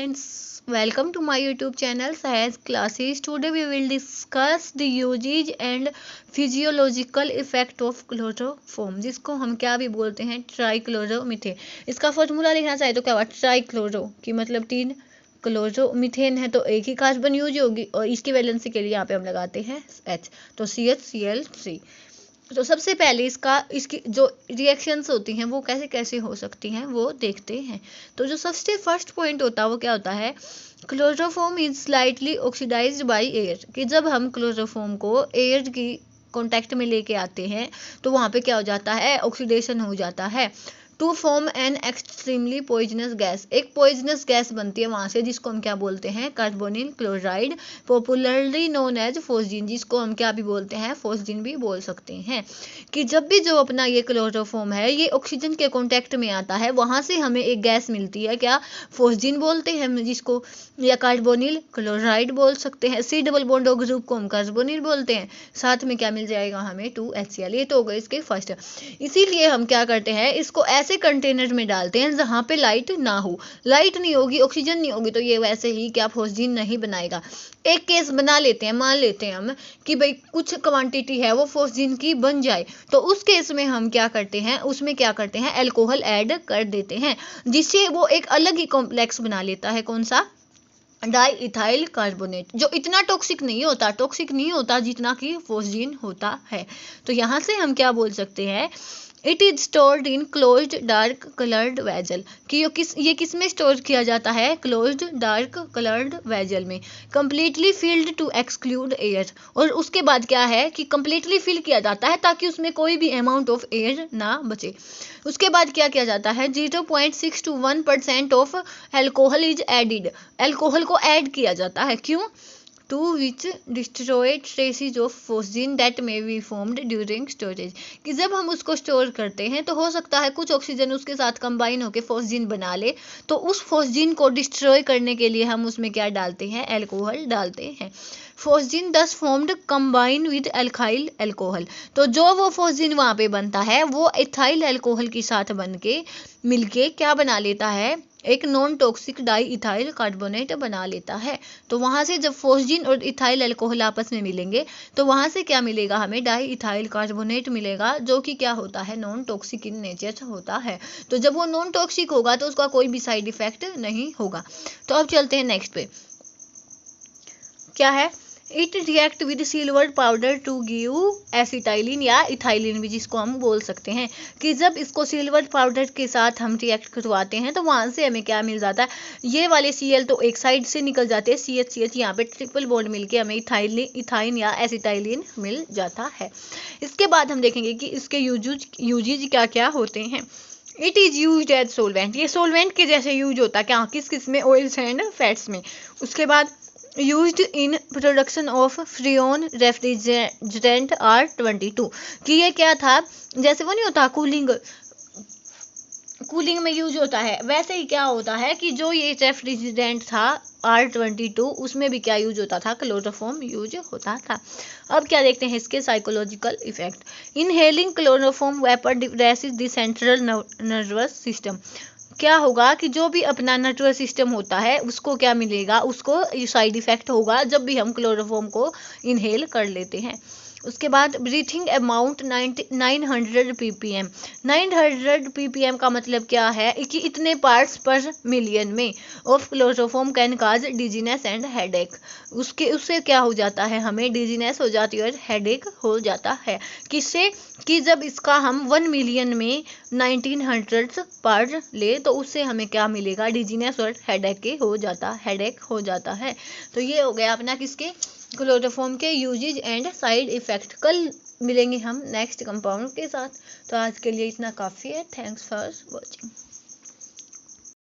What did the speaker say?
friends, welcome to my YouTube channel Science Classes. Today we will discuss the usage and physiological effect of chloroform, जिसको हम क्या भी बोलते हैं ट्राइक्लोरोमीथेन। इसका फॉर्मूला लिखना चाहे तो क्या हुआ, ट्राइक्लोरो की मतलब 3, क्लोरोमीथेन है तो एक ही कार्बन यूज होगी और इसकी वैलेंसी के लिए यहाँ पे हम लगाते हैं H, तो CH Cl3। तो सबसे पहले इसकी जो रिएक्शंस होती हैं वो कैसे कैसे हो सकती हैं वो देखते हैं। तो जो सबसे फर्स्ट पॉइंट होता है वो क्या होता है, chloroform is slightly oxidised by air, कि जब हम क्लोरोफॉर्म को एयर की कांटेक्ट में लेके आते हैं तो वहाँ पे क्या हो जाता है, ऑक्सीडेशन हो जाता है to form an extremely poisonous gas. एक पॉइजनस गैस बनती है वहाँ से जिसको हम क्या बोलते हैं, carbonyl chloride, popularly known as phosgene, जिसको हम क्या भी बोलते हैं, फोस्जीन भी बोल सकते हैं। कि जब भी जो अपना ये क्लोरोफॉर्म है ये ऑक्सीजन के कांटेक्ट में आता है वहाँ से हमें एक गैस मिलती है, क्या फोस्जीन बोलते हैं हम जिसको, या कार्बोनिल क्लोराइड बोल सकते हैं। सी डबल बॉन्ड ग्रुप को हम कार्बोनिल बोलते हैं, साथ में क्या मिल जाएगा हमें 2HCl। ये तो हो गए इसके फर्स्ट। इसीलिए हम क्या करते हैं, इसको ऐसे कंटेनर में डालते हैं जहाँ पे लाइट ना हो, लाइट नहीं होगी, ऑक्सीजन नहीं होगी तो ये वैसे ही क्या फोस्जीन नहीं बनाएगा। एक केस बना लेते हैं, मान लेते हैं हम कि भाई कुछ क्वांटिटी है वो फोस्जीन की बन जाए, तो उस केस में हम क्या करते हैं, उसमें क्या करते हैं, अल्कोहल ऐड कर देते हैं जिससे वो एक अलग ही कॉम्प्लेक्स बना लेता है। कौन सा, डाई इथाइल कार्बोनेट, जो इतना टॉक्सिक नहीं होता जितना कि फोस्जीन होता है। तो यहाँ से हम क्या बोल सकते हैं, it is stored in closed dark coloured vessel, कि ये किस में स्टोर किया जाता है, क्लोज्ड डार्क कलर्ड वेजल में, completely filled to exclude air. और उसके बाद क्या है कि कंप्लीटली फिल किया जाता है ताकि उसमें कोई भी अमाउंट ऑफ एयर ना बचे। उसके बाद क्या किया जाता है, 0.6 to 1% of alcohol is added, alcohol को ऐड किया जाता है। क्यों, to which destroy traces of phosgene that may be formed during storage, कि जब हम उसको स्टोर करते हैं तो हो सकता है कुछ ऑक्सीजन उसके साथ कंबाइन होकर फोस्जीन बना ले, तो उस फोस्जीन को डिस्ट्रॉय करने के लिए हम उसमें क्या डालते हैं, अल्कोहल डालते हैं। Phosgene thus formed combine with alkyl alcohol, तो जो वो फोस्जीन वहाँ पे बनता है वो इथाइल अल्कोहल के साथ बनके मिलके क्या बना लेता है, एक non toxic di ethyl carbonate बना लेता है। तो वहाँ से जब फोस्जीन और इथाइल अल्कोहल आपस में मिलेंगे तो वहाँ से क्या मिलेगा हमें, डाई इथाइल कार्बोनेट मिलेगा, जो कि क्या होता है, नॉन टॉक्सिक इन नेचर होता है। तो जब वो नॉन टॉक्सिक होगा तो उसका कोई भी साइड इफेक्ट नहीं होगा। तो अब चलते हैं नेक्स्ट पे, क्या है, it react with silver powder to give acetylene या इथाइलिन भी जिसको हम बोल सकते हैं, कि जब इसको सिल्वर पाउडर के साथ हम रिएक्ट करवाते हैं तो वहाँ से हमें क्या मिल जाता है, ये वाले Cl तो एक साइड से निकल जाते हैं, CH यहाँ पे ट्रिपल बॉन्ड मिलके हमें इथाइन या एसिटाइलिन मिल जाता है। इसके बाद हम देखेंगे कि इसके यूजेज क्या क्या होते हैं। It is use as solvent, ये सोलवेंट के जैसे यूज होता है, क्या किस में, ऑयल्स एंड फैट्स में। उसके बाद used in production of freon refrigerant R22, कि ये क्या था, जैसे वो नहीं होता कूलिंग में यूज होता है, वैसे ही क्या होता है कि जो ये रेफ्रिजरेंट था R22 उसमें भी क्या यूज होता था, क्लोरोफॉर्म यूज होता था। अब क्या देखते हैं इसके psychological effect. Inhaling chloroform vapour depresses the central nervous system, क्या होगा कि जो भी अपना नर्वस सिस्टम होता है उसको क्या मिलेगा, उसको साइड इफेक्ट होगा जब भी हम क्लोरोफॉर्म को इनहेल कर लेते हैं। उसके बाद ब्रीथिंग अमाउंट 900 ppm, 900 ppm का मतलब क्या है कि इतने पार्ट्स पर मिलियन में of chloroform can cause dizziness and headache, उससे क्या हो जाता है, हमें डिजीनेस हो जाती है और हेडेक हो जाता है। किससे, कि जब इसका हम 1 मिलियन में 1900 पार्ट ले तो उससे हमें क्या मिलेगा, डिजीनेस और हेडेक हो जाता है। तो ये हो गया अपना किसके, क्लोरोफॉर्म के यूजेज एंड साइड इफेक्ट। कल मिलेंगे हम नेक्स्ट कंपाउंड के साथ। तो आज के लिए इतना काफ़ी है। Thanks for watching.